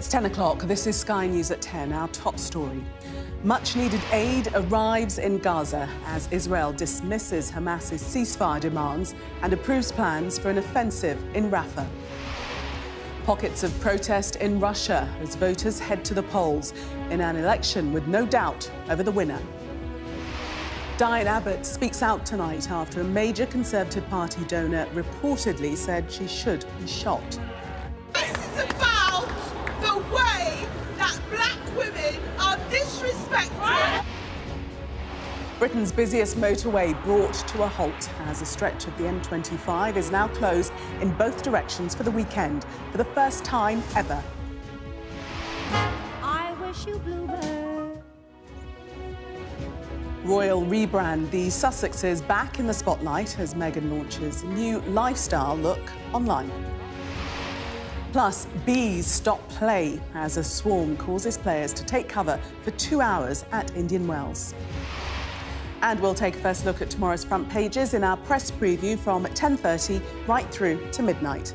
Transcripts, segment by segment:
It's 10 o'clock. This is Sky News at 10, our top story. Much-needed aid arrives in Gaza as Israel dismisses Hamas's ceasefire demands and approves plans for an offensive in Rafah. Pockets of protest in Russia as voters head to the polls in an election with no doubt over the winner. Diane Abbott speaks out tonight after a major Conservative Party donor reportedly said she should be shot. This is about the way that black women are disrespected. Britain's busiest motorway brought to a halt as a stretch of the M25 is now closed in both directions for the weekend for the first time ever. I wish you bluebird. Royal rebrand. The Sussexes back in the spotlight as Meghan launches a new lifestyle look online. Plus, bees stop play as a swarm causes players to take cover for 2 hours at Indian Wells. And we'll take a first look at tomorrow's front pages in our press preview from 10:30 right through to midnight.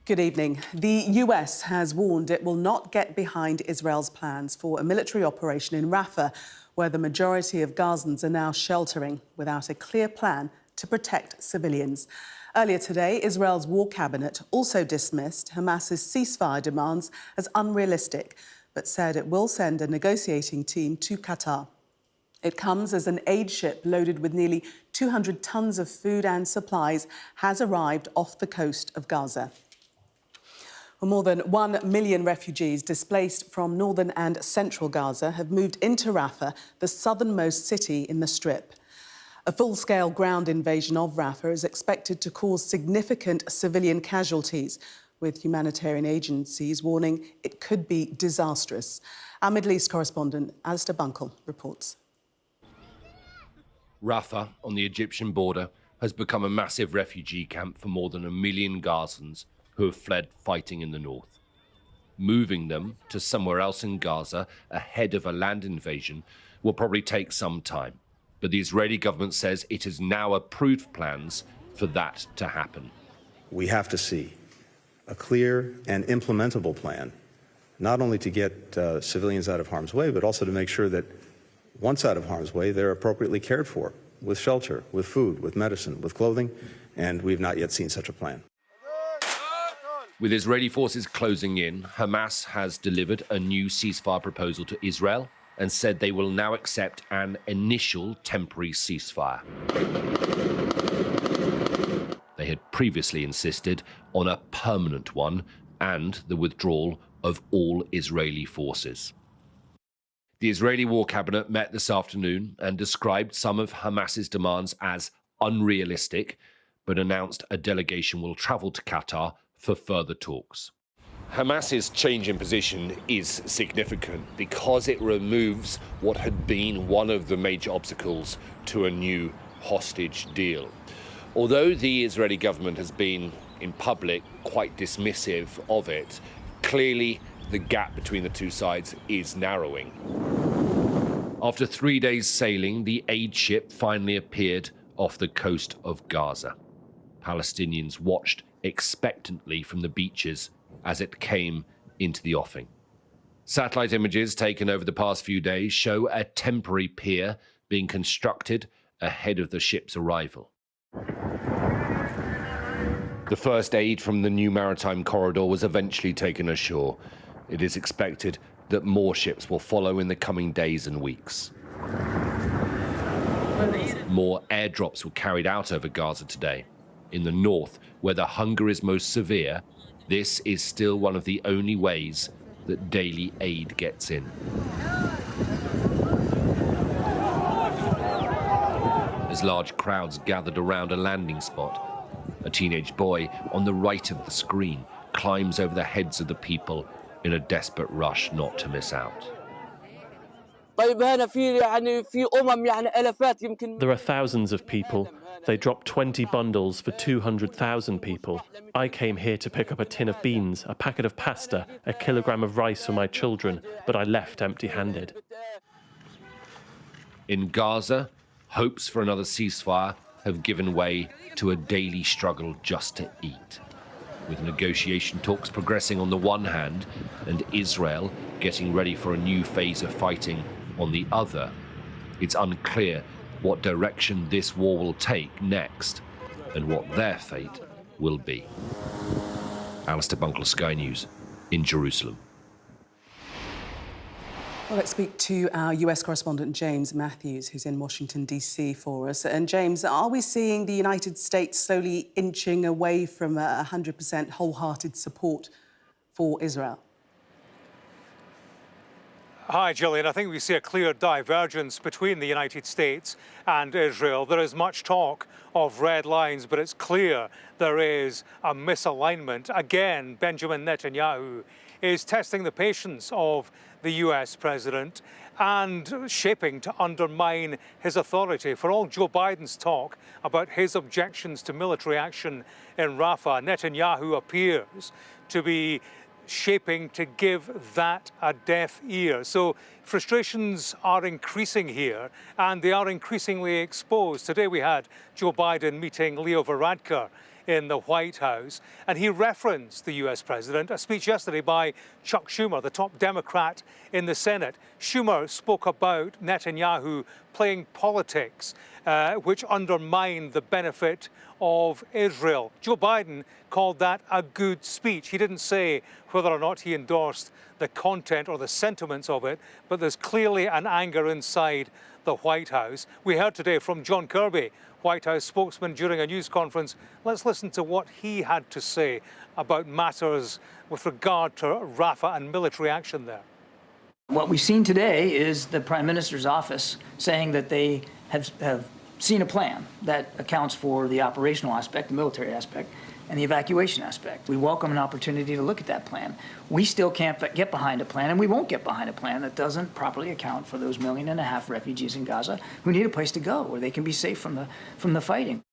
Good evening. The US has warned it will not get behind Israel's plans for a military operation in Rafah, where the majority of Gazans are now sheltering without a clear plan to protect civilians. Earlier today, Israel's war cabinet also dismissed Hamas's ceasefire demands as unrealistic, but said it will send a negotiating team to Qatar. It comes as an aid ship loaded with nearly 200 tons of food and supplies has arrived off the coast of Gaza. More than 1 million refugees displaced from northern and central Gaza have moved into Rafah, the southernmost city in the Strip. A full-scale ground invasion of Rafah is expected to cause significant civilian casualties, with humanitarian agencies warning it could be disastrous. Our Middle East correspondent, Alistair Bunkle, reports. Rafah, on the Egyptian border, has become a massive refugee camp for more than 1 million Gazans who have fled fighting in the north. Moving them to somewhere else in Gaza ahead of a land invasion will probably take some time. But the Israeli government says it has now approved plans for that to happen. We have to see a clear and implementable plan, not only to get civilians out of harm's way, but also to make sure that once out of harm's way, they're appropriately cared for, with shelter, with food, with medicine, with clothing, and we've not yet seen such a plan. With Israeli forces closing in, Hamas has delivered a new ceasefire proposal to Israel and said they will now accept an initial temporary ceasefire. They had previously insisted on a permanent one and the withdrawal of all Israeli forces. The Israeli war cabinet met this afternoon and described some of Hamas's demands as unrealistic, but announced a delegation will travel to Qatar for further talks. Hamas's change in position is significant because it removes what had been one of the major obstacles to a new hostage deal. Although the Israeli government has been, in public, quite dismissive of it, clearly the gap between the two sides is narrowing. After 3 days sailing, the aid ship finally appeared off the coast of Gaza. Palestinians watched expectantly from the beaches as it came into the offing. Satellite images taken over the past few days show a temporary pier being constructed ahead of the ship's arrival. The first aid from the new maritime corridor was eventually taken ashore. It is expected that more ships will follow in the coming days and weeks. More airdrops were carried out over Gaza today. In the north, where the hunger is most severe, this is still one of the only ways that daily aid gets in. As large crowds gathered around a landing spot, a teenage boy on the right of the screen climbs over the heads of the people in a desperate rush not to miss out. There are thousands of people. They dropped 20 bundles for 200,000 people. I came here to pick up a tin of beans, a packet of pasta, a kilogram of rice for my children, but I left empty-handed. In Gaza, hopes for another ceasefire have given way to a daily struggle just to eat. With negotiation talks progressing on the one hand and Israel getting ready for a new phase of fighting on the other, it's unclear what direction this war will take next and what their fate will be. Alistair Bunkle, Sky News, in Jerusalem. Well, let's speak to our US correspondent James Matthews, who's in Washington, D.C. for us. And James, are we seeing the United States slowly inching away from 100% wholehearted support for Israel? Hi, Gillian. I think we see a clear divergence between the United States and Israel. There is much talk of red lines, but it's clear there is a misalignment. Again, Benjamin Netanyahu is testing the patience of the US president and shaping to undermine his authority. For all Joe Biden's talk about his objections to military action in Rafah, Netanyahu appears to be shaping to give that a deaf ear. So frustrations are increasing here, and they are increasingly exposed. Today we had Joe Biden meeting Leo Varadkar in the White House, and he referenced the US president, a speech yesterday by Chuck Schumer, the top Democrat in the Senate. Schumer spoke about Netanyahu playing politics, which undermined the benefit of Israel. Joe Biden called that a good speech. He didn't say whether or not he endorsed the content or the sentiments of it, but there's clearly an anger inside the White House. We heard today from John Kirby, White House spokesman, during a news conference. Let's listen to what he had to say about matters with regard to Rafah and military action there. What we've seen today is the Prime Minister's office saying that they have seen a plan that accounts for the operational aspect, the military aspect, and the evacuation aspect. We welcome an opportunity to look at that plan. We still can't get behind a plan, and we won't get behind a plan that doesn't properly account for those 1.5 million refugees in Gaza who need a place to go where they can be safe from the fighting.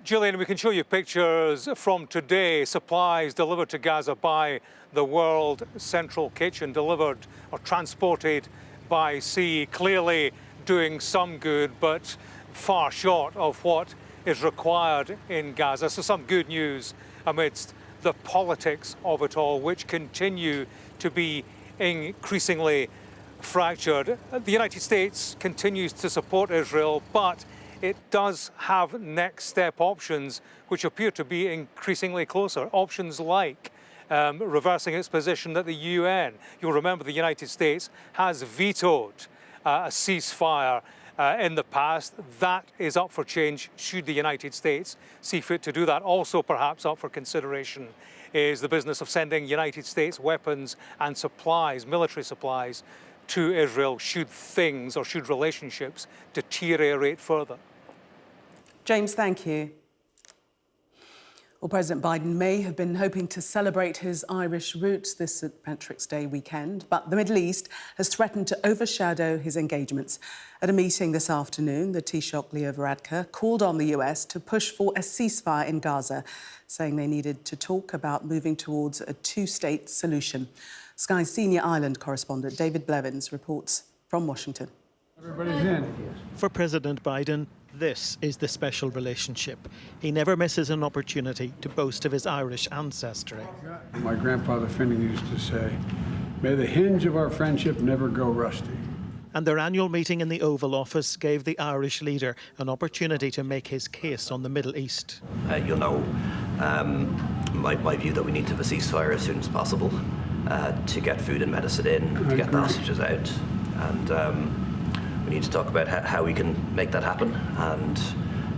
Gillian, we can show you pictures from today, supplies delivered to Gaza by the World Central Kitchen, delivered or transported by sea, clearly doing some good, but far short of what is required in Gaza. So some good news amidst the politics of it all, which continue to be increasingly fractured. The United States continues to support Israel, but it does have next step options which appear to be increasingly closer. Options like reversing its position at the UN. You'll remember the United States has vetoed a ceasefire in the past. That is up for change should the United States see fit to do that. Also perhaps up for consideration is the business of sending United States weapons and supplies, military supplies, to Israel should things or should relationships deteriorate further. James, thank you. Well, President Biden may have been hoping to celebrate his Irish roots this St. Patrick's Day weekend, but the Middle East has threatened to overshadow his engagements. At a meeting this afternoon, the Taoiseach Leo Varadkar called on the US to push for a ceasefire in Gaza, saying they needed to talk about moving towards a two-state solution. Sky's senior island correspondent David Blevins reports from Washington. Everybody's in. For President Biden, this is the special relationship. He never misses an opportunity to boast of his Irish ancestry. My grandfather Finnegan used to say, "May the hinge of our friendship never go rusty." And their annual meeting in the Oval Office gave the Irish leader an opportunity to make his case on the Middle East. You know, my view that we need to have a ceasefire as soon as possible to get food and medicine in, to get the hostages out, and we need to talk about how we can make that happen and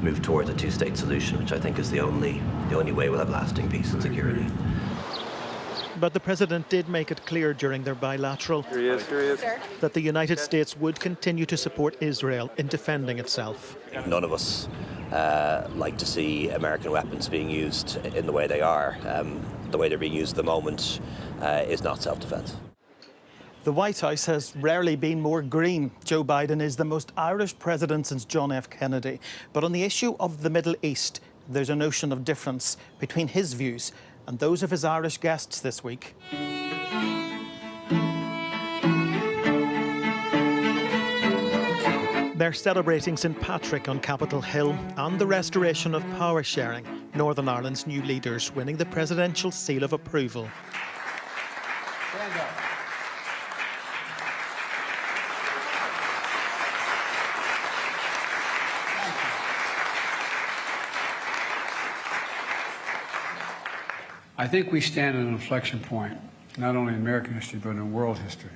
move towards a two-state solution, which I think is the only way we'll have lasting peace and security. But the president did make it clear during their bilateral that the United States would continue to support Israel in defending itself. None of us like to see American weapons being used in the way they are. The way they're being used at the moment is not self-defense. The White House has rarely been more green. Joe Biden is the most Irish president since John F. Kennedy. But on the issue of the Middle East, there's a notion of difference between his views and those of his Irish guests this week. They're celebrating St Patrick on Capitol Hill and the restoration of power sharing. Northern Ireland's new leaders winning the presidential seal of approval. I think we stand at an inflection point, not only in American history, but in world history,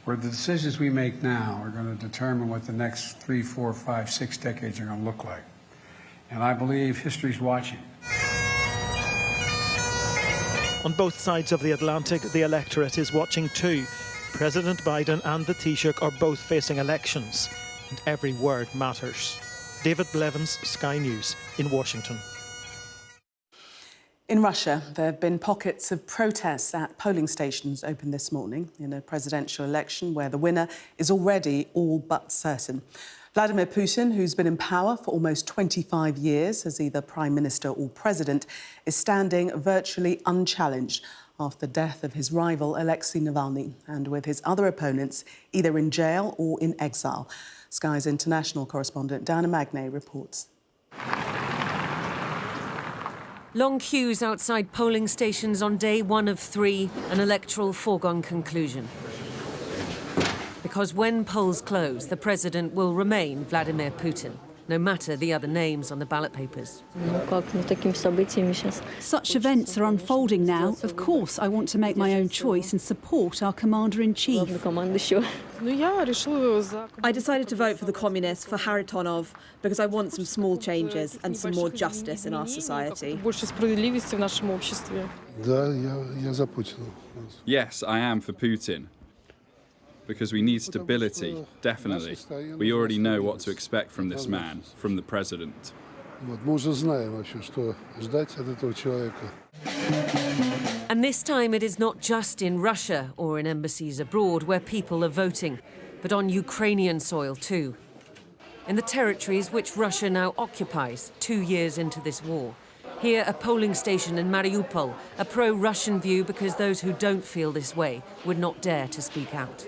where the decisions we make now are going to determine what the next 3, 4, 5, 6 decades are going to look like. And I believe history's watching. On both sides of the Atlantic, the electorate is watching too. President Biden and the Taoiseach are both facing elections, and every word matters. David Blevins, Sky News, in Washington. In Russia, there have been pockets of protests at polling stations opened this morning in a presidential election where the winner is already all but certain. Vladimir Putin, who's been in power for almost 25 years as either Prime Minister or President, is standing virtually unchallenged after the death of his rival Alexei Navalny and with his other opponents either in jail or in exile. Sky's international correspondent Diane Abbott reports. Long queues outside polling stations on day 1 of 3, an electoral foregone conclusion. Because when polls close, the president will remain Vladimir Putin, no matter the other names on the ballot papers. Such events are unfolding now. Of course, I want to make my own choice and support our commander-in-chief. I decided to vote for the communists, for Haritonov, because I want some small changes and some more justice in our society. Yes, I am for Putin. Because we need stability, definitely. We already know what to expect from this man, from the president. And this time it is not just in Russia or in embassies abroad where people are voting, but on Ukrainian soil too. In the territories which Russia now occupies 2 years into this war. Here, a polling station in Mariupol, a pro-Russian view because those who don't feel this way would not dare to speak out.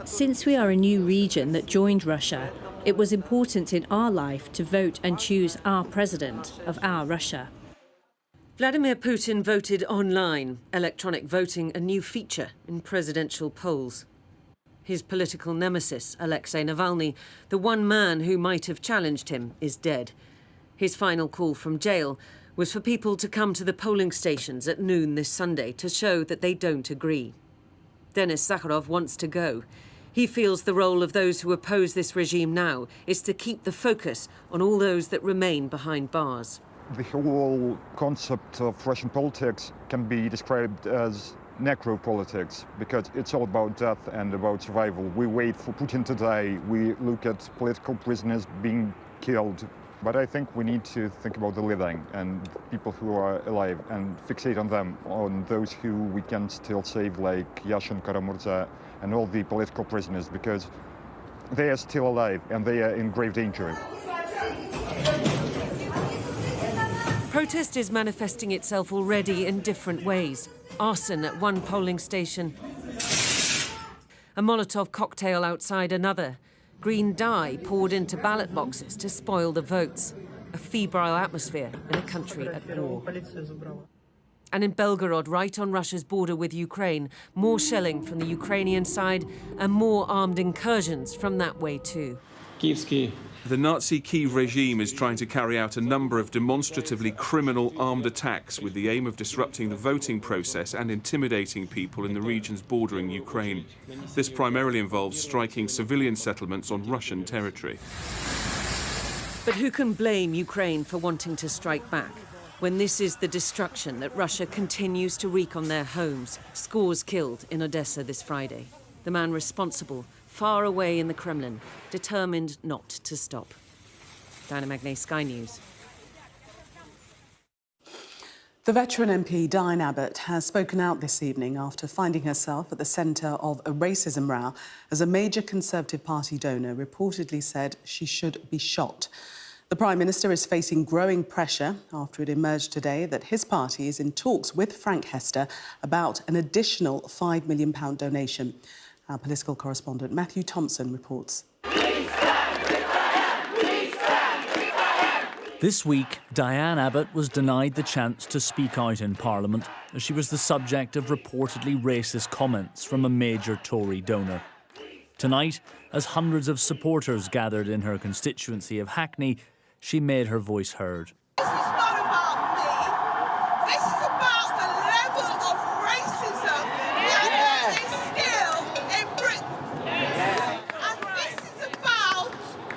Since we are a new region that joined Russia, it was important in our life to vote and choose our president of our Russia. Vladimir Putin voted online, electronic voting a new feature in presidential polls. His political nemesis, Alexei Navalny, the one man who might have challenged him, is dead. His final call from jail was for people to come to the polling stations at noon this Sunday to show that they don't agree. Denis Sakharov wants to go. He feels the role of those who oppose this regime now is to keep the focus on all those that remain behind bars. The whole concept of Russian politics can be described as necropolitics, because it's all about death and about survival. We wait for Putin to die. We look at political prisoners being killed. But I think we need to think about the living and people who are alive and fixate on them, on those who we can still save, like Yashin, Karamurza, and all the political prisoners, because they are still alive and they are in grave danger. Protest is manifesting itself already in different ways. Arson at one polling station, a Molotov cocktail outside another, green dye poured into ballot boxes to spoil the votes, a febrile atmosphere in a country at war. And in Belgorod, right on Russia's border with Ukraine, more shelling from the Ukrainian side and more armed incursions from that way too. The Nazi Kyiv regime is trying to carry out a number of demonstratively criminal armed attacks with the aim of disrupting the voting process and intimidating people in the regions bordering Ukraine. This primarily involves striking civilian settlements on Russian territory. But who can blame Ukraine for wanting to strike back when this is the destruction that Russia continues to wreak on their homes? Scores killed in Odessa this Friday. The man responsible far away in the Kremlin, determined not to stop. Diane Abbott, Sky News. The veteran MP Diane Abbott has spoken out this evening after finding herself at the centre of a racism row as a major Conservative Party donor reportedly said she should be shot. The Prime Minister is facing growing pressure after it emerged today that his party is in talks with Frank Hester about an additional £5 million donation. Our political correspondent Matthew Thompson reports. This week, Diane Abbott was denied the chance to speak out in Parliament as she was the subject of reportedly racist comments from a major Tory donor. Tonight, as hundreds of supporters gathered in her constituency of Hackney, she made her voice heard. This is not about me. This is about the level of racism that is still in Britain. And this is about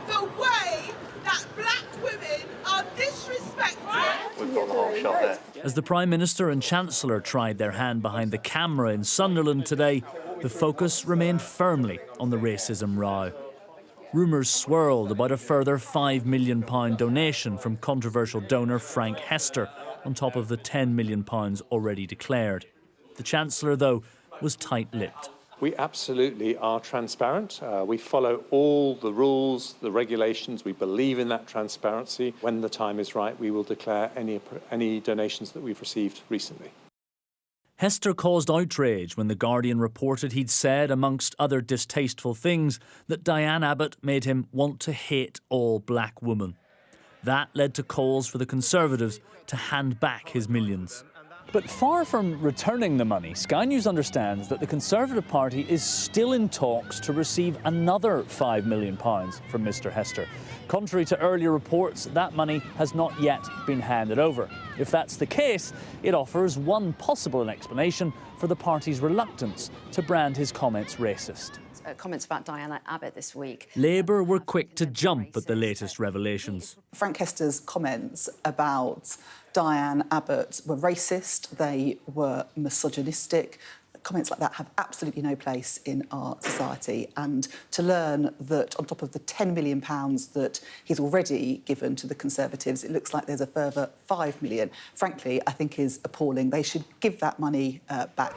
the way that black women are disrespected. We've got the whole shot there. As the Prime Minister and Chancellor tried their hand behind the camera in Sunderland today, the focus remained firmly on the racism row. Rumours swirled about a further £5 million donation from controversial donor Frank Hester, on top of the £10 million already declared. The Chancellor, though, was tight-lipped. We absolutely are transparent. We follow all the rules, the regulations. We believe in that transparency. When the time is right, we will declare any donations that we've received recently. Hester caused outrage when The Guardian reported he'd said, amongst other distasteful things, that Diane Abbott made him want to hate all black women. That led to calls for the Conservatives to hand back his millions. But far from returning the money, Sky News understands that the Conservative Party is still in talks to receive another £5 million from Mr Hester. Contrary to earlier reports, that money has not yet been handed over. If that's the case, it offers one possible explanation for the party's reluctance to brand his comments racist. Comments about Diane Abbott this week. Labour were quick to jump at the latest revelations. Frank Hester's comments about Diane Abbott were racist, they were misogynistic. Comments like that have absolutely no place in our society. And to learn that on top of the £10 million that he's already given to the Conservatives, it looks like there's a further £5 million, frankly, I think is appalling. They should give that money back.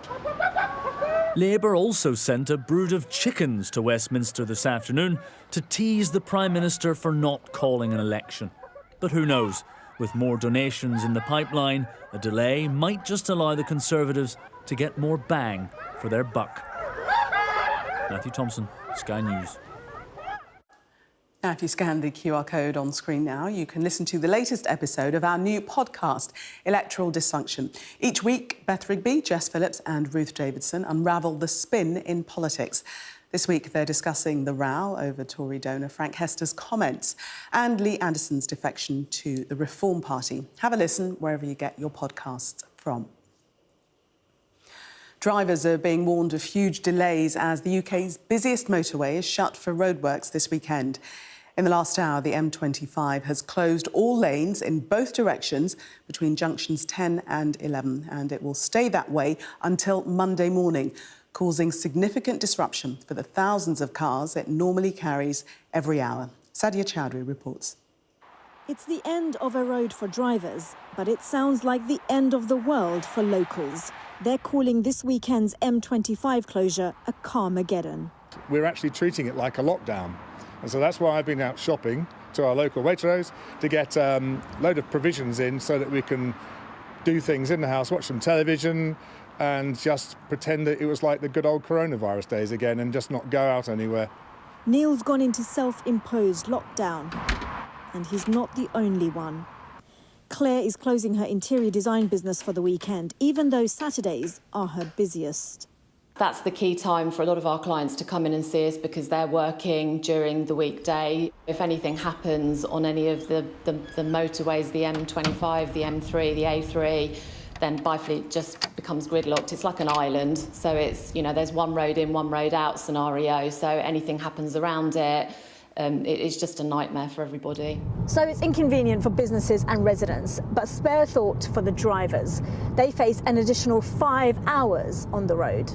Labour also sent a brood of chickens to Westminster this afternoon to tease the Prime Minister for not calling an election. But who knows? With more donations in the pipeline, a delay might just allow the Conservatives to get more bang for their buck. Matthew Thompson, Sky News. Now, if you scan the QR code on screen now, you can listen to the latest episode of our new podcast, Electoral Dysfunction. Each week, Beth Rigby, Jess Phillips and Ruth Davidson unravel the spin in politics. This week, they're discussing the row over Tory donor Frank Hester's comments and Lee Anderson's defection to the Reform Party. Have a listen wherever you get your podcasts from. Drivers are being warned of huge delays as the UK's busiest motorway is shut for roadworks this weekend. In the last hour, the M25 has closed all lanes in both directions between junctions 10 and 11, and it will stay that way until Monday morning, causing significant disruption for the thousands of cars it normally carries every hour. Sadia Chowdhury reports. It's the end of a road for drivers, but it sounds like the end of the world for locals. They're calling this weekend's M25 closure a Carmageddon. We're actually treating it like a lockdown. And so that's why I've been out shopping to our local Waitrose to get a load of provisions in so that we can do things in the house, watch some television and just pretend that it was like the good old coronavirus days again and just not go out anywhere. Neil's gone into self-imposed lockdown, and he's not the only one. Claire is closing her interior design business for the weekend, even though Saturdays are her busiest. That's the key time for a lot of our clients to come in and see us because they're working during the weekday. If anything happens on any of the motorways, the M25, the M3, the A3, then Byfleet just becomes gridlocked. It's like an island, so it's, you know, there's one road in, one road out scenario, so anything happens around it, it is just a nightmare for everybody. So it's inconvenient for businesses and residents, but spare thought for the drivers. They face an additional 5 hours on the road.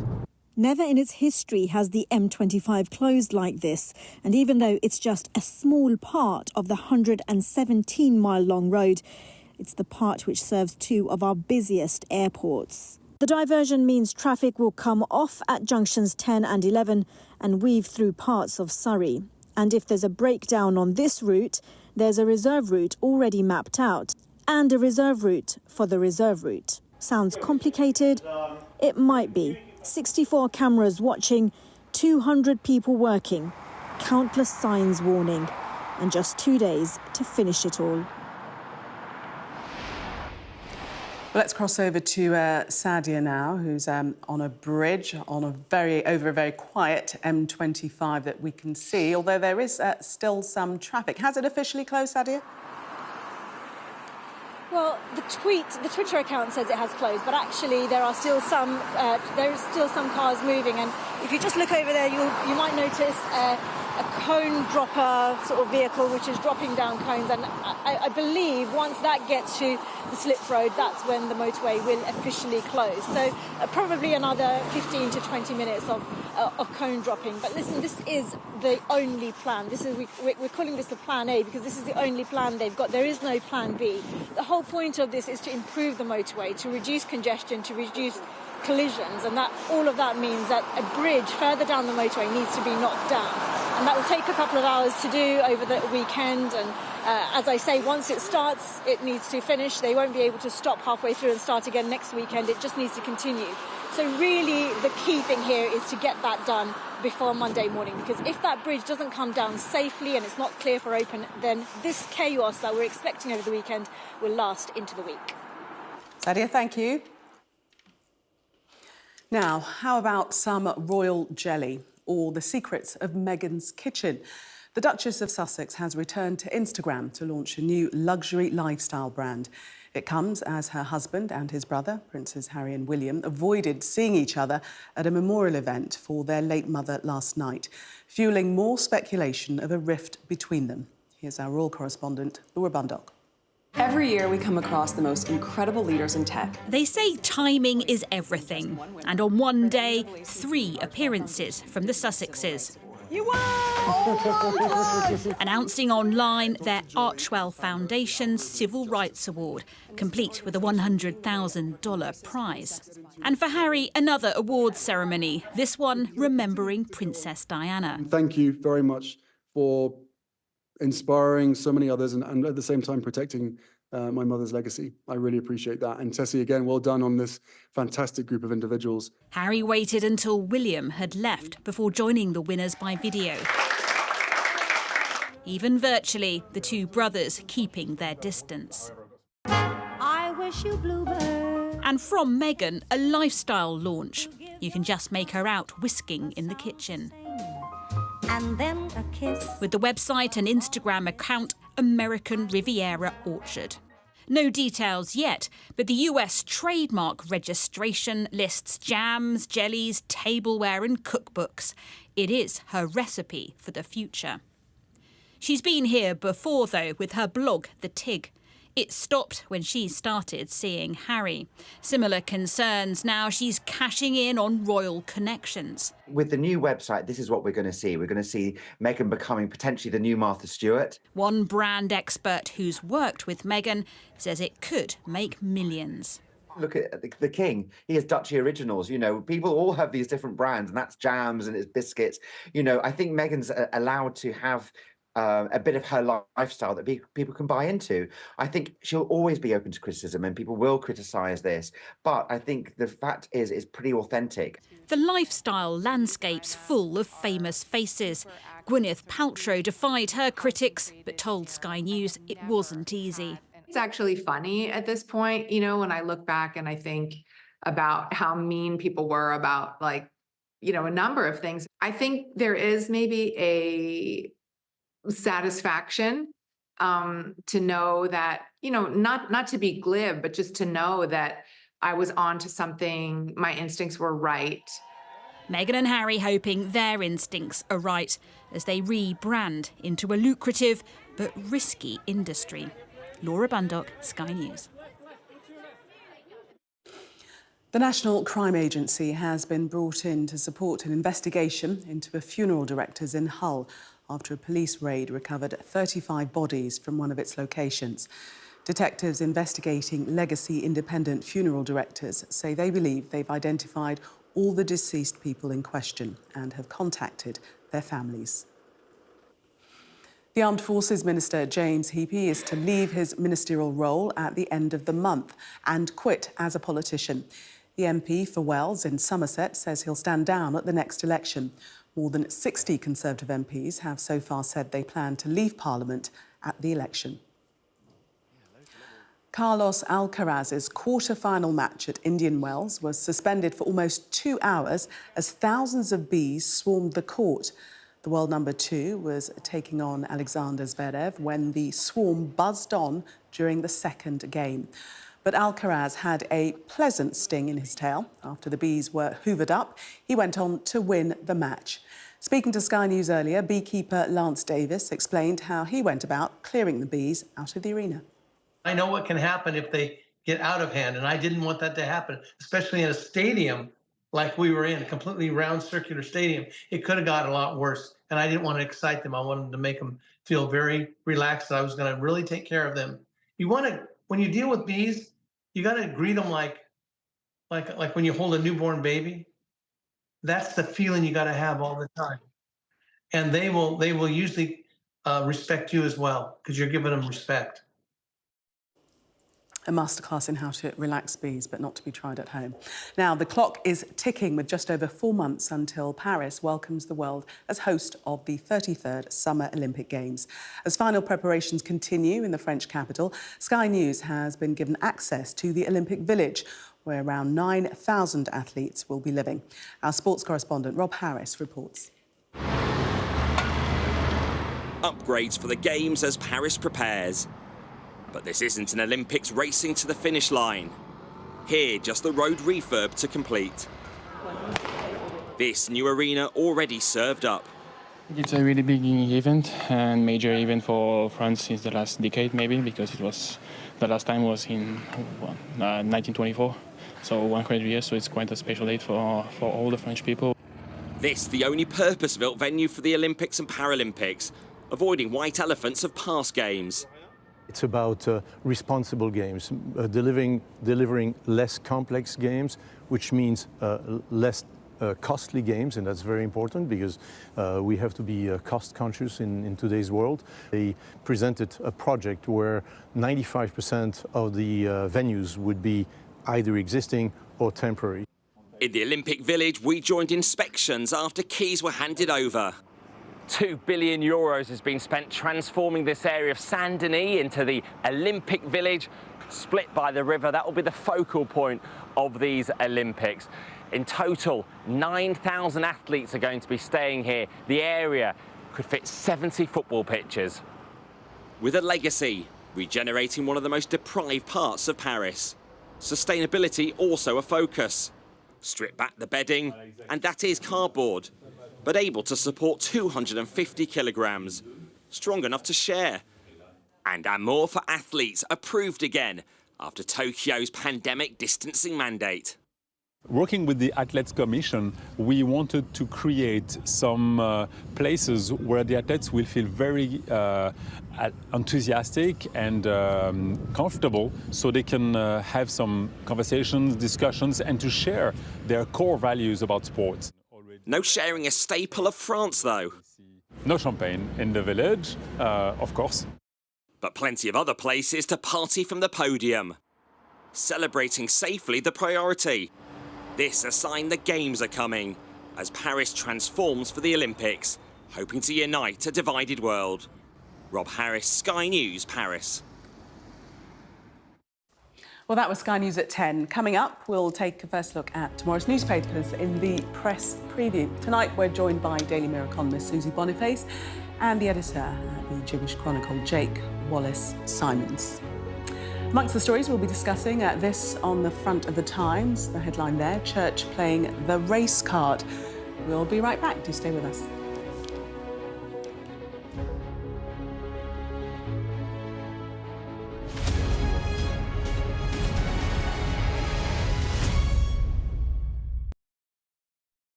Never in its history has the M25 closed like this, and even though it's just a small part of the 117-mile-long road, it's the part which serves two of our busiest airports. The diversion means traffic will come off at junctions 10 and 11 and weave through parts of Surrey. And if there's a breakdown on this route, there's a reserve route already mapped out, and a reserve route for the reserve route. Sounds complicated? It might be. 64 cameras watching, 200 people working, countless signs warning, and just 2 days to finish it all. Well, let's cross over to Sadia now, who's on a bridge on over a very quiet M25 that we can see, although there is still some traffic. Has it officially closed, Sadia? Well, the Twitter account says it has closed, but actually there is still some cars moving. And if you just look over there, you might notice a cone dropper sort of vehicle which is dropping down cones. And I believe once that gets to the slip road, that's when the motorway will officially close. So probably another 15 to 20 minutes of cone dropping. But listen, this is the only plan. We're calling this the plan A because this is the only plan they've got. There is no plan B. The whole point of this is to improve the motorway, to reduce congestion, to reduce collisions, and all of that means that a bridge further down the motorway needs to be knocked down, and that will take a couple of hours to do over the weekend. And as I say, once it starts, it needs to finish. They won't be able to stop halfway through and start again next weekend. It just needs to continue. So really the key thing here is to get that done before Monday morning, because if that bridge doesn't come down safely and it's not clear for open, then this chaos that we're expecting over the weekend will last into the week. Sadia, thank you. Now, how about some royal jelly or the secrets of Meghan's kitchen? The Duchess of Sussex has returned to Instagram to launch a new luxury lifestyle brand. It comes as her husband and his brother, Princes Harry and William, avoided seeing each other at a memorial event for their late mother last night, fueling more speculation of a rift between them. Here's our royal correspondent, Laura Bundock. Every year we come across the most incredible leaders in tech. They say timing is everything. And on one day, 3 appearances from the Sussexes. You won! Oh announcing online their Archwell Foundation Civil Rights Award, complete with a $100,000 prize. And for Harry, another awards ceremony, this one remembering Princess Diana. Thank you very much for inspiring so many others and at the same time protecting my mother's legacy. I really appreciate that. And Tessie, again, well done on this fantastic group of individuals. Harry waited until William had left before joining the winners by video. Even virtually, the 2 brothers keeping their distance. I wish you bluebird. And from Meghan, a lifestyle launch. You can just make her out whisking in the kitchen. And then a kiss. With the website and Instagram account American Riviera Orchard. No details yet, but the US trademark registration lists jams, jellies, tableware and cookbooks. It is her recipe for the future. She's been here before, though, with her blog, The Tig. It stopped when she started seeing Harry. Similar concerns now. She's cashing in on royal connections. With the new website, this is what we're going to see. We're going to see Meghan becoming potentially the new Martha Stewart. One brand expert who's worked with Meghan says it could make millions. Look at the king. He has Duchy Originals. You know, people all have these different brands, and that's jams and it's biscuits. You know, I think Meghan's allowed to have a bit of her lifestyle that people can buy into. I think she'll always be open to criticism and people will criticise this. But I think the fact is it's pretty authentic. The lifestyle landscape's full of famous faces. Gwyneth Paltrow defied her critics, but told Sky News it wasn't easy. It's actually funny at this point, you know, when I look back and I think about how mean people were about, like, you know, a number of things. I think there is maybe a satisfaction to know that, you know, not to be glib, but just to know that I was onto something, my instincts were right. Meghan and Harry hoping their instincts are right as they rebrand into a lucrative but risky industry. Laura Bundock, Sky News. The National Crime Agency has been brought in to support an investigation into a funeral director's in Hull after a police raid recovered 35 bodies from one of its locations. Detectives investigating legacy independent funeral directors say they believe they've identified all the deceased people in question and have contacted their families. The Armed Forces Minister James Heappey is to leave his ministerial role at the end of the month and quit as a politician. The MP for Wells in Somerset says he'll stand down at the next election. More than 60 Conservative MPs have so far said they plan to leave Parliament at the election. Carlos Alcaraz's quarter-final match at Indian Wells was suspended for almost 2 hours as thousands of bees swarmed the court. The world number 2 was taking on Alexander Zverev when the swarm buzzed on during the second game. But Alcaraz had a pleasant sting in his tail. After the bees were hoovered up, he went on to win the match. Speaking to Sky News earlier, beekeeper Lance Davis explained how he went about clearing the bees out of the arena. I know what can happen if they get out of hand, and I didn't want that to happen, especially in a stadium like we were in, a completely round circular stadium. It could have got a lot worse, and I didn't want to excite them. I wanted to make them feel very relaxed that I was going to really take care of them. You want to, when you deal with bees, you got to greet them like when you hold a newborn baby. That's the feeling you got to have all the time, and they will usually respect you as well because you're giving them respect. A masterclass in how to relax bees, but not to be tried at home. Now, the clock is ticking with just over 4 months until Paris welcomes the world as host of the 33rd Summer Olympic Games. As final preparations continue in the French capital, Sky News has been given access to the Olympic Village, where around 9,000 athletes will be living. Our sports correspondent Rob Harris reports. Upgrades for the Games as Paris prepares. But this isn't an Olympics racing to the finish line. Here, just the road refurb to complete. This new arena already served up. It's a really big event and major event for France since the last decade, maybe, because it was the last time was in 1924, so 100 years. So it's quite a special date for all the French people. This, the only purpose-built venue for the Olympics and Paralympics, avoiding white elephants of past games. It's about responsible games, delivering less complex games, which means less costly games, and that's very important because we have to be cost conscious in today's world. They presented a project where 95% of the venues would be either existing or temporary. In the Olympic Village, we joined inspections after keys were handed over. €2 billion has been spent transforming this area of Saint-Denis into the Olympic Village, split by the river. That will be the focal point of these Olympics. In total, 9,000 athletes are going to be staying here. The area could fit 70 football pitches. With a legacy, regenerating one of the most deprived parts of Paris. Sustainability also a focus. Strip back the bedding, and that is cardboard, but able to support 250 kilograms, strong enough to share. And more for athletes approved again after Tokyo's pandemic distancing mandate. Working with the Athletes Commission, we wanted to create some places where the athletes will feel very enthusiastic and comfortable, so they can have some conversations, discussions, and to share their core values about sports. No sharing a staple of France, though. No champagne in the village, of course. But plenty of other places to party from the podium. Celebrating safely the priority. This a sign the Games are coming, as Paris transforms for the Olympics, hoping to unite a divided world. Rob Harris, Sky News, Paris. Well, that was Sky News at 10. Coming up, we'll take a first look at tomorrow's newspapers in the press preview. Tonight, we're joined by Daily Mirror columnist Susie Boniface and the editor at the Jewish Chronicle, Jake Wallace-Simons. Amongst the stories we'll be discussing, this on the front of the Times, the headline there, Church playing the race card. We'll be right back. Do stay with us.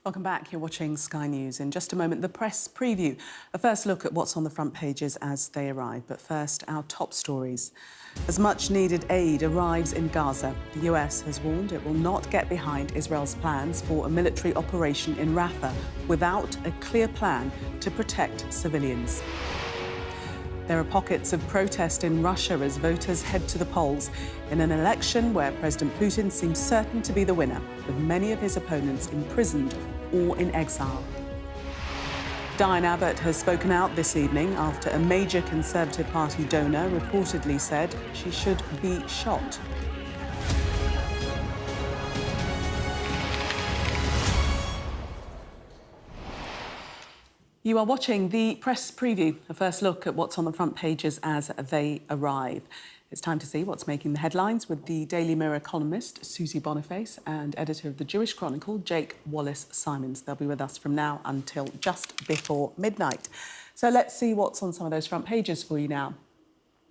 Welcome back. You're watching Sky News. In just a moment, the press preview. A first look at what's on the front pages as they arrive. But first, our top stories. As much needed aid arrives in Gaza, the US has warned it will not get behind Israel's plans for a military operation in Rafah without a clear plan to protect civilians. There are pockets of protest in Russia as voters head to the polls in an election where President Putin seems certain to be the winner, with many of his opponents imprisoned or in exile. Diane Abbott has spoken out this evening after a major Conservative Party donor reportedly said she should be shot. You are watching the press preview, a first look at what's on the front pages as they arrive. It's time to see what's making the headlines with the Daily Mirror columnist Susie Boniface and editor of the Jewish Chronicle, Jake Wallace-Simons. They'll be with us from now until just before midnight. So let's see what's on some of those front pages for you now.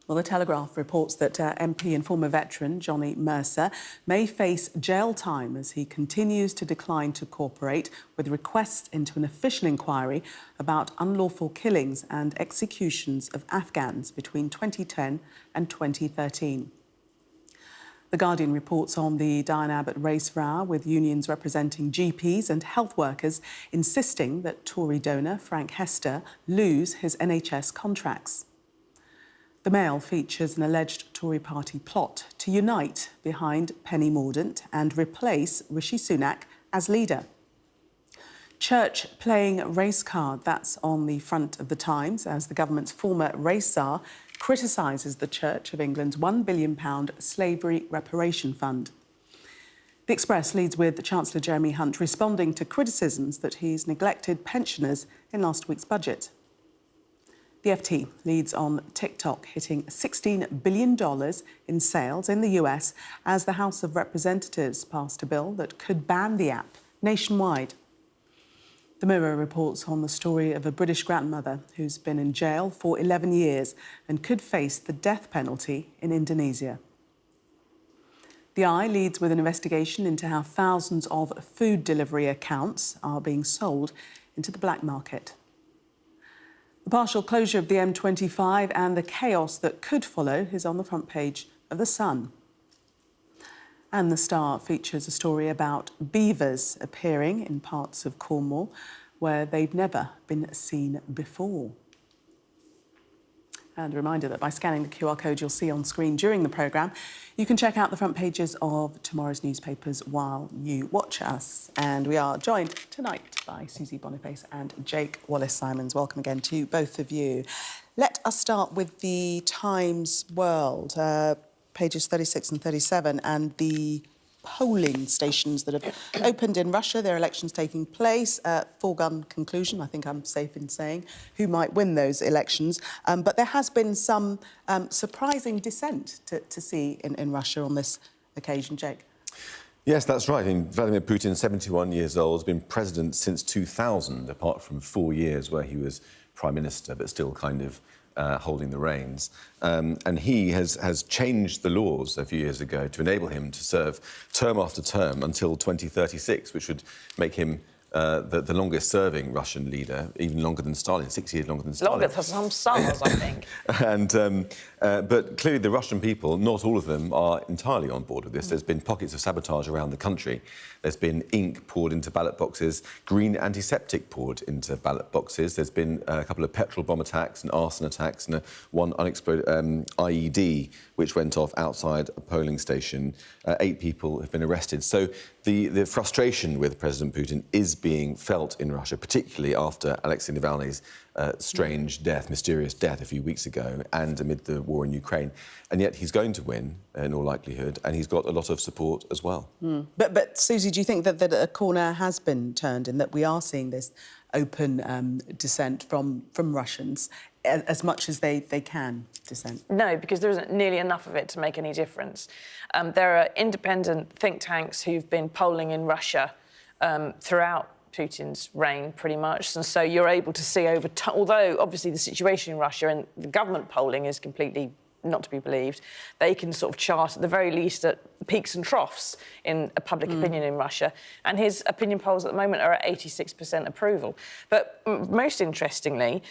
Well, the Telegraph reports that MP and former veteran Johnny Mercer may face jail time as he continues to decline to cooperate with requests into an official inquiry about unlawful killings and executions of Afghans between 2010 and 2013. The Guardian reports on the Diane Abbott race row with unions representing GPs and health workers insisting that Tory donor Frank Hester lose his NHS contracts. The Mail features an alleged Tory party plot to unite behind Penny Mordaunt and replace Rishi Sunak as leader. Church playing race card, that's on the front of the Times, as the government's former race czar criticises the Church of England's £1 billion slavery reparation fund. The Express leads with Chancellor Jeremy Hunt responding to criticisms that he's neglected pensioners in last week's budget. The FT leads on TikTok hitting $16 billion in sales in the US as the House of Representatives passed a bill that could ban the app nationwide. The Mirror reports on the story of a British grandmother who's been in jail for 11 years and could face the death penalty in Indonesia. The Eye leads with an investigation into how thousands of food delivery accounts are being sold into the black market. The partial closure of the M25 and the chaos that could follow is on the front page of The Sun. And The Star features a story about beavers appearing in parts of Cornwall where they've never been seen before. And a reminder that by scanning the QR code you'll see on screen during the programme, you can check out the front pages of tomorrow's newspapers while you watch us. And we are joined tonight by Susie Boniface and Jake Wallace-Simons. Welcome again to both of you. Let us start with the Times World, pages 36 and 37, and the polling stations that have opened in Russia. There are elections taking place. Foregone conclusion, I think I'm safe in saying, who might win those elections. But there has been some surprising dissent to see in Russia on this occasion. Jake? Yes, that's right. Vladimir Putin, 71 years old, has been president since 2000, apart from 4 years where he was prime minister, but still kind of holding the reins. And he has changed the laws a few years ago to enable him to serve term after term until 2036, which would make him the longest-serving Russian leader, even longer than Stalin, 6 years longer than Stalin. Longer for some Tsars, I think. But clearly the Russian people, not all of them, are entirely on board with this. There's been pockets of sabotage around the country. There's been ink poured into ballot boxes, green antiseptic poured into ballot boxes. There's been a couple of petrol bomb attacks and arson attacks and one unexploded IED which went off outside a polling station. 8 people have been arrested. So the frustration with President Putin is being felt in Russia, particularly after Alexei Navalny's strange death, mysterious death a few weeks ago, and amid the war in Ukraine. And yet he's going to win, in all likelihood, and he's got a lot of support as well. But Susie, do you think that a corner has been turned in that we are seeing this open dissent from Russians as much as they can dissent? No, because there isn't nearly enough of it to make any difference. There are independent think tanks who've been polling in Russia throughout Putin's reign, pretty much. And so you're able to see although obviously the situation in Russia and the government polling is completely not to be believed. They can sort of chart, at the very least, at peaks and troughs in public opinion in Russia. And his opinion polls at the moment are at 86% approval. But most interestingly,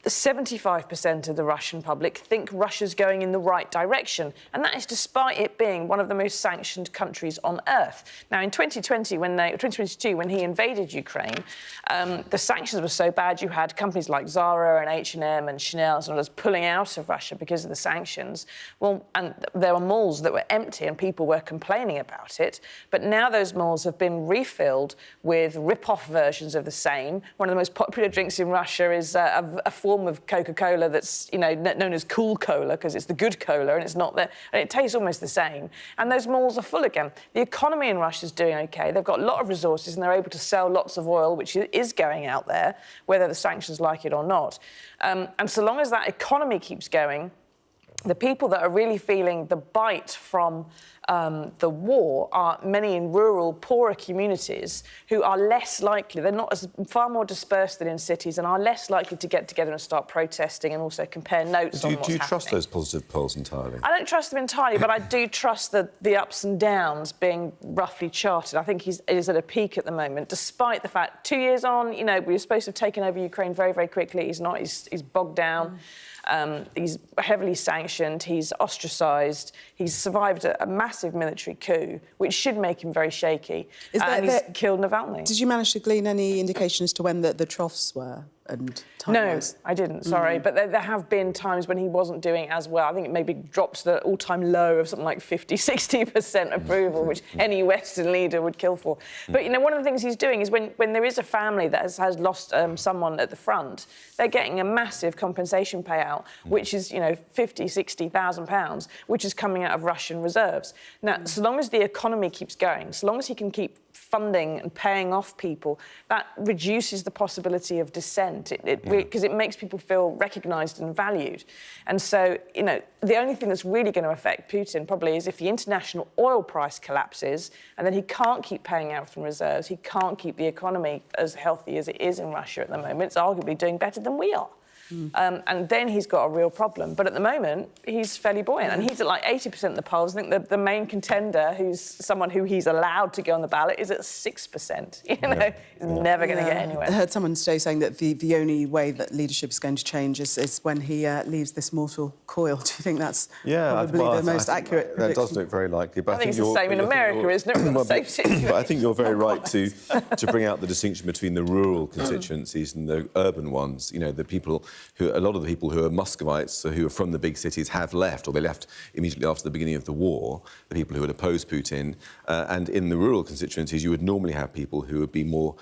75% of the Russian public think Russia's going in the right direction, and that is despite it being one of the most sanctioned countries on earth. Now, in 2022, when he invaded Ukraine, the sanctions were so bad you had companies like Zara and H&M and Chanel and others pulling out of Russia because of the sanctions. Well, and there were malls that were empty and people were complaining about it, but now those malls have been refilled with rip-off versions of the same. One of the most popular drinks in Russia is a form of Coca-Cola that's, you know, known as cool cola because it's the good cola and it's not the, and it tastes almost the same. And those malls are full again. The economy in Russia is doing okay. They've got a lot of resources and they're able to sell lots of oil, which is going out there, whether the sanctions like it or not. And so long as that economy keeps going, the people that are really feeling the bite from the war are many in rural, poorer communities who are less likely, they're not as far more dispersed than in cities and are less likely to get together and start protesting and also compare notes on what's happening. Do you trust those positive polls entirely? I don't trust them entirely, but I do trust the ups and downs being roughly charted. I think he is at a peak at the moment, despite the fact 2 years on, you know, we were supposed to have taken over Ukraine very, very quickly. He's not. He's bogged down. He's heavily sanctioned, he's ostracised, he's survived a massive military coup, which should make him very shaky, and he's killed Navalny. Did you manage to glean any indication as to when the troughs were and time-wise? No, I didn't, sorry. But there have been times when he wasn't doing as well. I think it maybe dropped to the all-time low of something like 50-60% approval, which any Western leader would kill for. But, you know, one of the things he's doing is when there is a family that has lost someone at the front, they're getting a massive compensation payout, which is, you know, £50,000-60,000, which is coming out of Russian reserves. Now, so long as the economy keeps going, so long as he can keep funding and paying off people, that reduces the possibility of dissent because it makes people feel recognised and valued. And so, you know, the only thing that's really going to affect Putin probably is if the international oil price collapses and then he can't keep paying out from reserves, he can't keep the economy as healthy as it is in Russia at the moment. It's arguably doing better than we are. And then he's got a real problem. But at the moment, he's fairly buoyant. And he's at like 80% of the polls. I think the main contender, who's someone who he's allowed to go on the ballot, is at 6%. You know, he's never going to get anywhere. I heard someone today saying that the only way that leadership is going to change is when he leaves this mortal coil. Do you think that's probably the most accurate prediction? That does look very likely. But I think it's the same in America, isn't it? The same situation. But I think you're very right to bring out the distinction between the rural constituencies and the urban ones. You know, a lot of the people who are Muscovites, who are from the big cities, have left, or they left immediately after the beginning of the war, the people who had opposed Putin. And in the rural constituencies, you would normally have people who would be more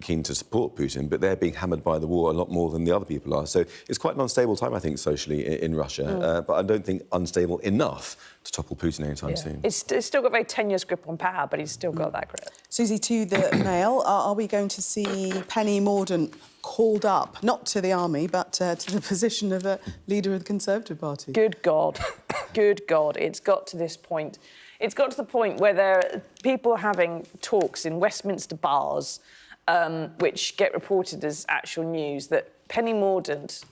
keen to support Putin, but they're being hammered by the war a lot more than the other people are. So it's quite an unstable time, I think, socially in Russia. But I don't think unstable enough to topple Putin anytime soon. It's still got a very tenuous grip on power, but he's still got that grip. Susie, to the Mail, are we going to see Penny Mordaunt called up, not to the army, but to the position of a leader of the Conservative Party? Good God. Good God. It's got to this point. It's got to the point where there are people having talks in Westminster bars, which get reported as actual news, that Penny Mordaunt,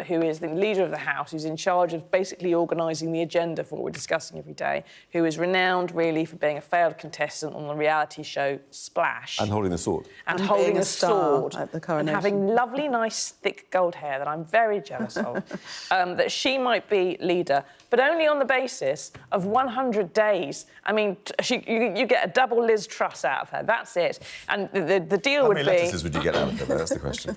who is the leader of the House, who's in charge of basically organising the agenda for what we're discussing every day, who is renowned, really, for being a failed contestant on the reality show Splash. And holding a sword. And holding a sword. At the and having lovely, nice, thick gold hair that I'm very jealous of, that she might be leader, but only on the basis of 100 days. I mean, you get a double Liz Truss out of her, that's it. And the deal would be... How many lettuces would you get out of her? That's the question.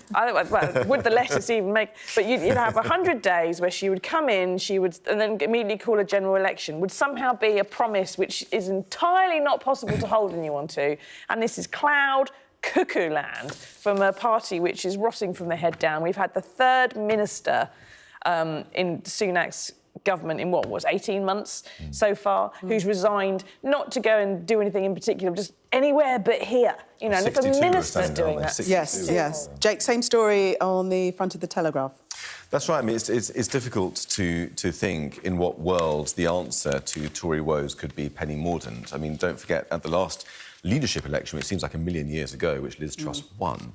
Would the lettuce even make... But you'd have 100 days where she would come in, and then immediately call a general election, would somehow be a promise which is entirely not possible to hold anyone to. And this is cloud cuckoo land from a party which is rotting from the head down. We've had the third minister in Sunak's government in 18 months so far, who's resigned, not to go and do anything in particular, just anywhere but here. You know, and if a minister's doing that. Yes. Jake, same story on the front of the Telegraph. That's right. I mean, it's difficult to think in what world the answer to Tory woes could be Penny Mordaunt. I mean, don't forget, at the last leadership election, which seems like a million years ago, which Liz Truss won,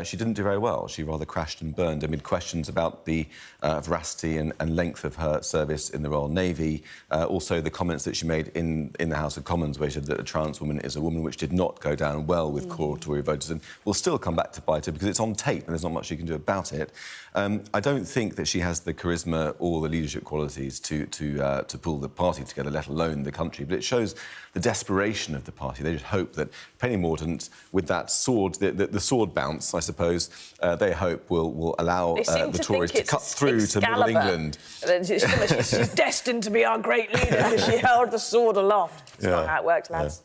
she didn't do very well. She rather crashed and burned amid questions about the veracity and length of her service in the Royal Navy. Also, the comments that she made in the House of Commons, where she said that a trans woman is a woman, which did not go down well with core Tory voters and will still come back to bite her because it's on tape and there's not much she can do about it. I don't think that she has the charisma or the leadership qualities to pull the party together, let alone the country. But it shows the desperation of the party. They just hope that Penny Mordaunt, with that sword, the sword bounce, I suppose, they hope will allow the Tories to cut through to Middle England. She's destined to be our great leader because she held the sword aloft. It's not how it works, lads.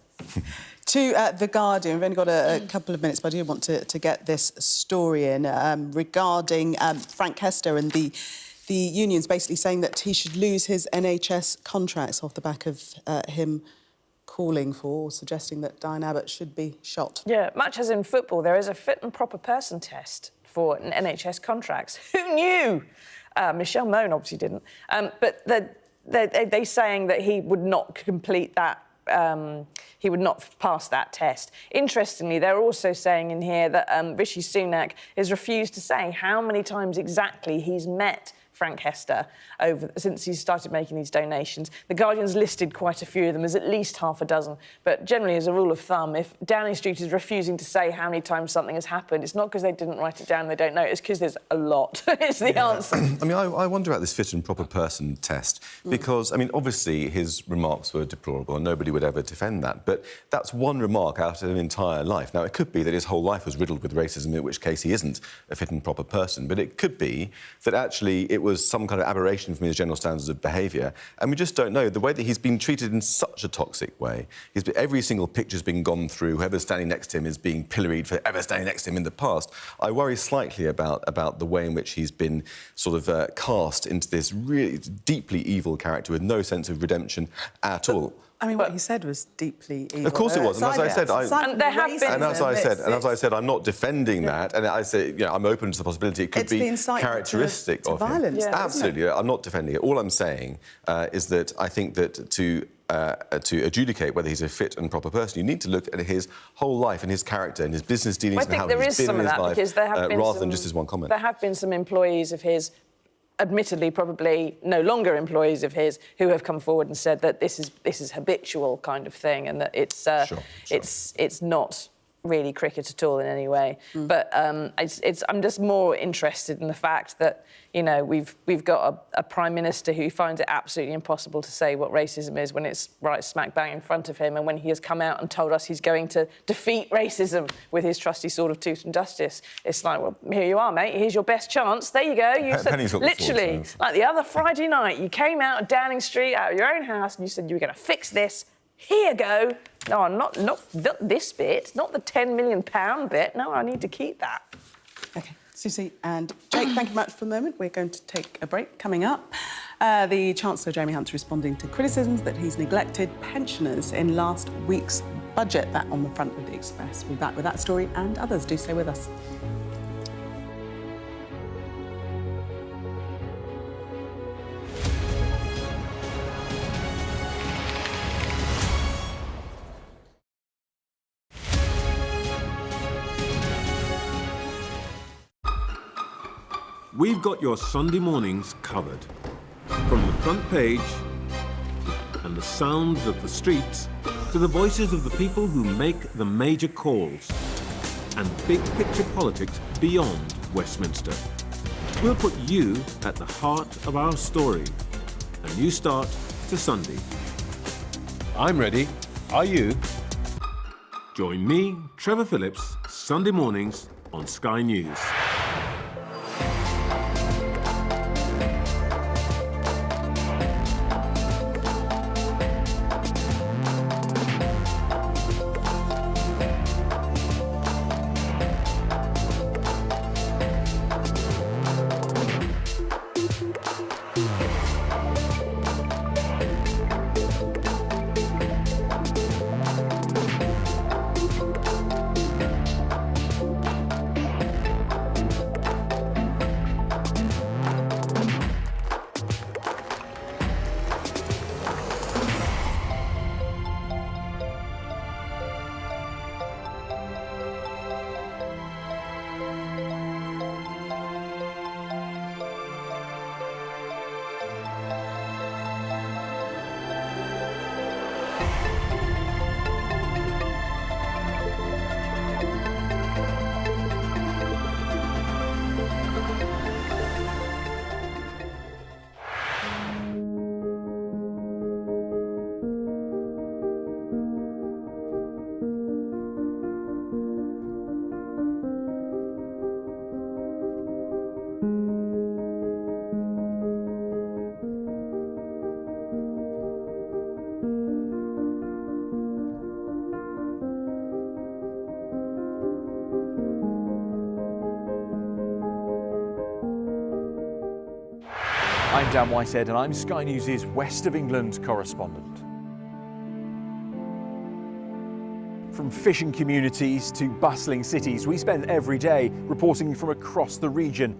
To The Guardian, we've only got a couple of minutes, but I do want to get this story in regarding Frank Hester and the unions basically saying that he should lose his NHS contracts off the back of him calling for or suggesting that Diane Abbott should be shot. Yeah, much as in football, there is a fit and proper person test for NHS contracts. Who knew? Michelle Mone obviously didn't. But they're saying that he would not complete that. He would not pass that test. Interestingly, they're also saying in here that Rishi Sunak has refused to say how many times exactly he's met Frank Hester since he started making these donations. The Guardian's listed quite a few of them. There's at least half a dozen. But generally, as a rule of thumb, if Downing Street is refusing to say how many times something has happened, it's not because they didn't write it down, they don't know. It's because there's a lot. It's the answer. I mean, I wonder about this fit and proper person test because, I mean, obviously his remarks were deplorable and nobody would ever defend that. But that's one remark out of an entire life. Now, it could be that his whole life was riddled with racism, in which case he isn't a fit and proper person. But it could be that actually it was some kind of aberration from his general standards of behaviour, and we just don't know. The way that he's been treated in such a toxic way, every single picture's been gone through, whoever's standing next to him is being pilloried for ever standing next to him in the past. I worry slightly about the way in which he's been sort of cast into this really deeply evil character with no sense of redemption at all. I mean, what he said was deeply evil. Of course it was, and as I said, I'm not defending that, and I say, you know, I'm open to the possibility it could be characteristic of him. Yeah, absolutely, I'm not defending it. All I'm saying is that I think that to adjudicate whether he's a fit and proper person, you need to look at his whole life and his character and his business dealings and how he's been in his life, rather than just his one comment. There have been some employees of his, admittedly probably no longer employees of his, who have come forward and said that this is habitual kind of thing and that it's it's not really cricket at all in any way. But I'm just more interested in the fact that, you know, we've got a Prime Minister who finds it absolutely impossible to say what racism is when it's right smack bang in front of him, and when he has come out and told us he's going to defeat racism with his trusty sword of truth and justice. It's like, well, here you are, mate, here's your best chance. There you go. You said, literally, like the other Friday night, you came out of Downing Street, out of your own house, and you said you were going to fix this. Here you go. No, not this bit, not the £10 million bit. No, I need to keep that. OK. Susie and Jake, thank you much for the moment. We're going to take a break. Coming up, the Chancellor, Jeremy Hunt's responding to criticisms that he's neglected pensioners in last week's budget. That on the front of the Express. We'll be back with that story and others. Do stay with us. We've got your Sunday mornings covered. From the front page and the sounds of the streets to the voices of the people who make the major calls and big picture politics beyond Westminster. We'll put you at the heart of our story. A new start to Sunday. I'm ready. Are you? Join me, Trevor Phillips, Sunday mornings on Sky News. I'm Dan Whitehead and I'm Sky News' West of England correspondent. From fishing communities to bustling cities, we spend every day reporting from across the region.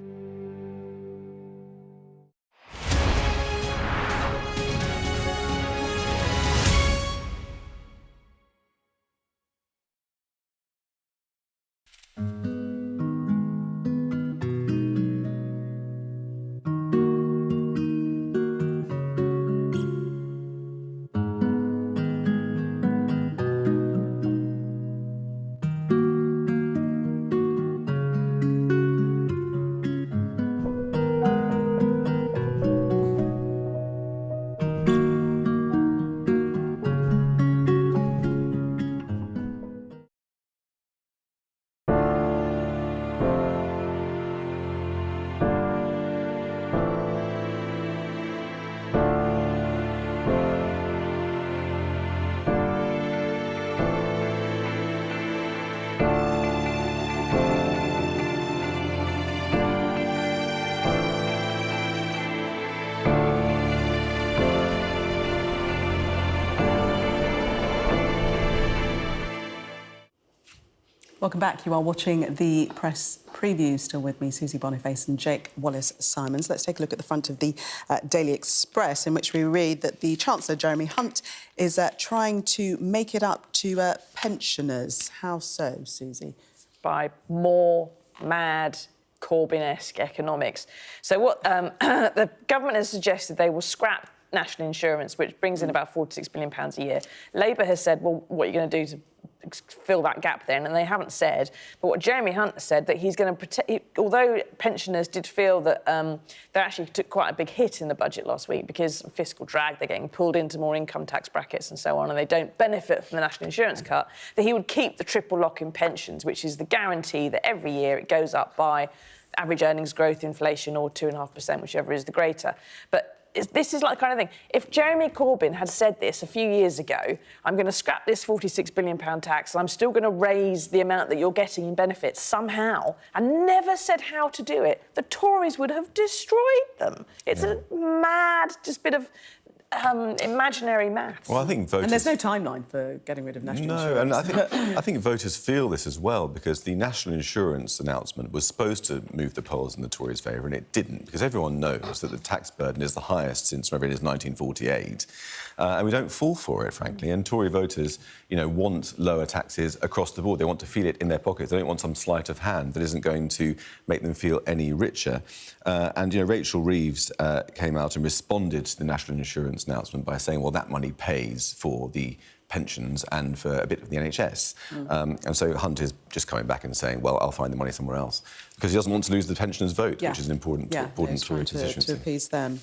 Welcome back. You are watching the press preview. Still with me, Susie Boniface and Jake Wallace-Simons. Let's take a look at the front of the Daily Express, in which we read that the Chancellor, Jeremy Hunt, is trying to make it up to pensioners. How so, Susie? By more mad Corbyn-esque economics. So what the government has suggested, they will scrap national insurance, which brings in about £46 billion a year. Labour has said, well, what are you going to do to fill that gap then? And they haven't said. But what Jeremy Hunt said, that he's going to protect, although pensioners did feel that they actually took quite a big hit in the budget last week because of fiscal drag, they're getting pulled into more income tax brackets and so on, and they don't benefit from the national insurance cut, that he would keep the triple lock in pensions, which is the guarantee that every year it goes up by average earnings growth, inflation, or 2.5%, whichever is the greater. But this is like the kind of thing. If Jeremy Corbyn had said this a few years ago, I'm going to scrap this £46 billion tax and I'm still going to raise the amount that you're getting in benefits somehow, and never said how to do it, the Tories would have destroyed them. It's a mad, just bit of imaginary maths. Well, I think voters... And there's no timeline for getting rid of national insurance. No, and I think voters feel this as well, because the national insurance announcement was supposed to move the polls in the Tories' favour, and it didn't, because everyone knows that the tax burden is the highest since, whatever it is, 1948. And we don't fall for it, frankly. And Tory voters, you know, want lower taxes across the board. They want to feel it in their pockets. They don't want some sleight of hand that isn't going to make them feel any richer. And, you know, Rachel Reeves came out and responded to the national insurance announcement by saying, well, that money pays for the pensions and for a bit of the NHS. And so Hunt is just coming back and saying, well, I'll find the money somewhere else, because he doesn't want to lose the pensioners' vote, which is an important Tory constituency. To appease them.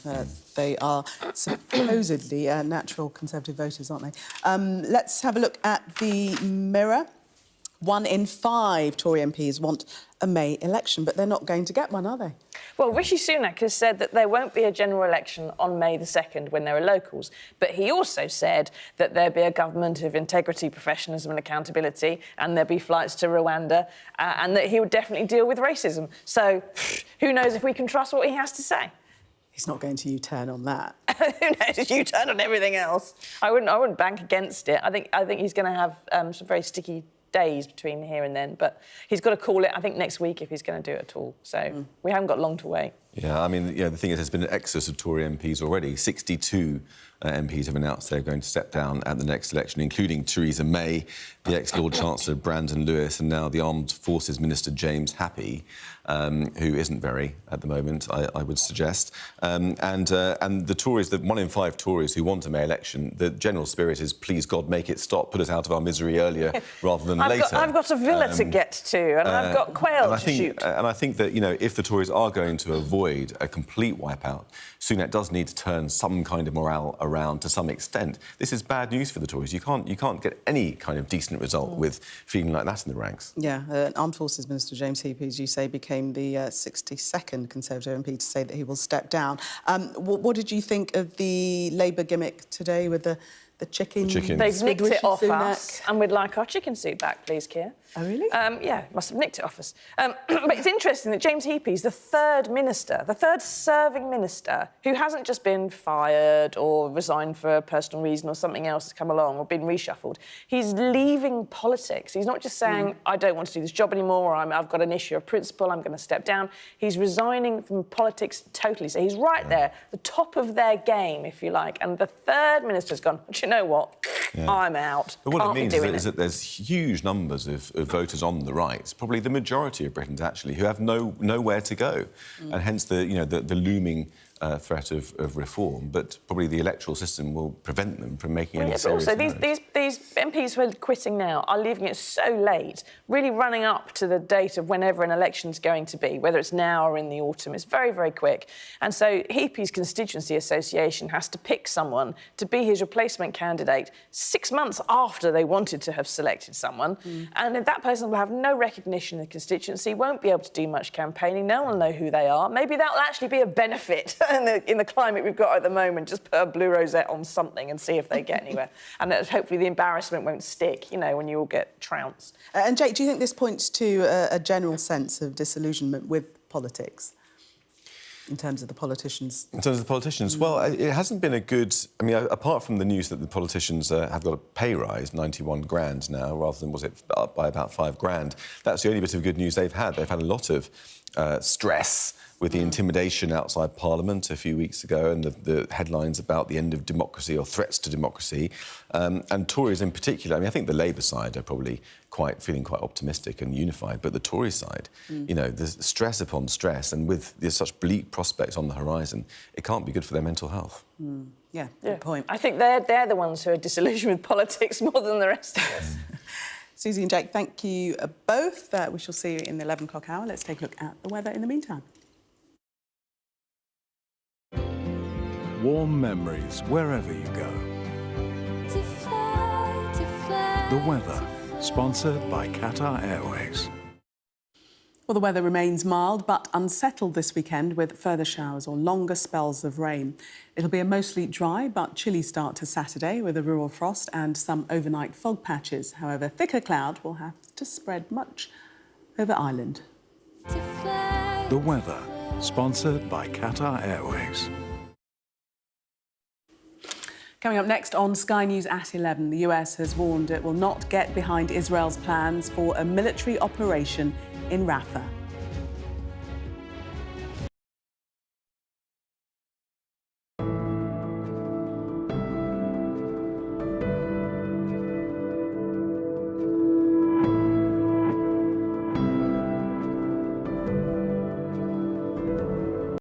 They are supposedly natural Conservative voters, aren't they? Let's have a look at the Mirror. 1 in 5 Tory MPs want a May election, but they're not going to get one, are they? Well, Rishi Sunak has said that there won't be a general election on May the 2nd when there are locals, but he also said that there'd be a government of integrity, professionalism and accountability, and there'd be flights to Rwanda, and that he would definitely deal with racism. So who knows if we can trust what he has to say? He's not going to U-turn on that. Who knows? U-turn on everything else. I wouldn't bank against it. I think he's going to have some very sticky days between here and then, but he's got to call it, I think, next week if he's going to do it at all. So we haven't got long to wait. Yeah, I mean, you know, the thing is, there's been an exodus of Tory MPs already. 62 MPs have announced they're going to step down at the next election, including Theresa May, the ex-Lord Chancellor Brandon Lewis, and now the Armed Forces Minister James Happy, who isn't very at the moment, I would suggest. And the Tories, the 1 in 5 Tories who want a May election, the general spirit is, please God, make it stop, put us out of our misery earlier rather than later. I've got a villa to get to, and I've got quail to shoot. And I think that, you know, if the Tories are going to avoid a complete wipeout, Sunak does need to turn some kind of morale around to some extent. This is bad news for the Tories. You can't get any kind of decent result with feeling like that in the ranks. Yeah, Armed Forces Minister James Heap, as you say, became the 62nd Conservative MP to say that he will step down. What did you think of the Labour gimmick today with the the chicken. They've nicked it off Sunak. us, and we'd like our chicken soup back, please, Keir. Oh, really? Yeah, must have nicked it off us. But it's interesting that James Heappey's the third minister, the third serving minister, who hasn't just been fired or resigned for a personal reason or something else has come along or been reshuffled. He's leaving politics. He's not just saying, I don't want to do this job anymore, or I've got an issue of principle, I'm going to step down. He's resigning from politics totally. So he's right there, the top of their game, if you like. And the third minister's gone, do you know what? I'm out. But what Can't it means be doing is that there's huge numbers of voters on the right, probably the majority of Britons actually, who have nowhere to go, and hence the looming threat of reform. But probably the electoral system will prevent them from making any serious also, errors. these MPs who are quitting now are leaving it so late, really running up to the date of whenever an election's going to be, whether it's now or in the autumn. It's very, very quick. And so Heappey's constituency association has to pick someone to be his replacement candidate 6 months after they wanted to have selected someone. And that person will have no recognition in the constituency, won't be able to do much campaigning, no one will know who they are. Maybe that will actually be a benefit in the climate we've got at the moment. Just put a blue rosette on something and see if they get anywhere. And hopefully the embarrassment won't stick, you know, when you all get trounced. And Jake, do you think this points to a general sense of disillusionment with politics? In terms of the politicians? In terms of the politicians? Well, it hasn't been a good... I mean, apart from the news that the politicians have got a pay rise, 91 grand now, rather than, was it, up by about 5 grand, that's the only bit of good news they've had. They've had a lot of stress with the intimidation outside Parliament a few weeks ago and the headlines about the end of democracy or threats to democracy. And Tories in particular, I mean, I think the Labour side are probably feeling quite optimistic and unified, but the Tory side, you know, there's stress upon stress, and with there's such bleak prospects on the horizon, it can't be good for their mental health. Yeah, good point. I think they're the ones who are disillusioned with politics more than the rest of us. Susie and Jake, thank you both. We shall see you in the 11 o'clock hour. Let's take a look at the weather in the meantime. Warm memories wherever you go. The weather, sponsored by Qatar Airways. Well, the weather remains mild but unsettled this weekend with further showers or longer spells of rain. It'll be a mostly dry but chilly start to Saturday with a rural frost and some overnight fog patches. However, thicker cloud will have to spread much over Ireland. The weather, sponsored by Qatar Airways. Coming up next on Sky News at 11, the US has warned it will not get behind Israel's plans for a military operation in Rafah.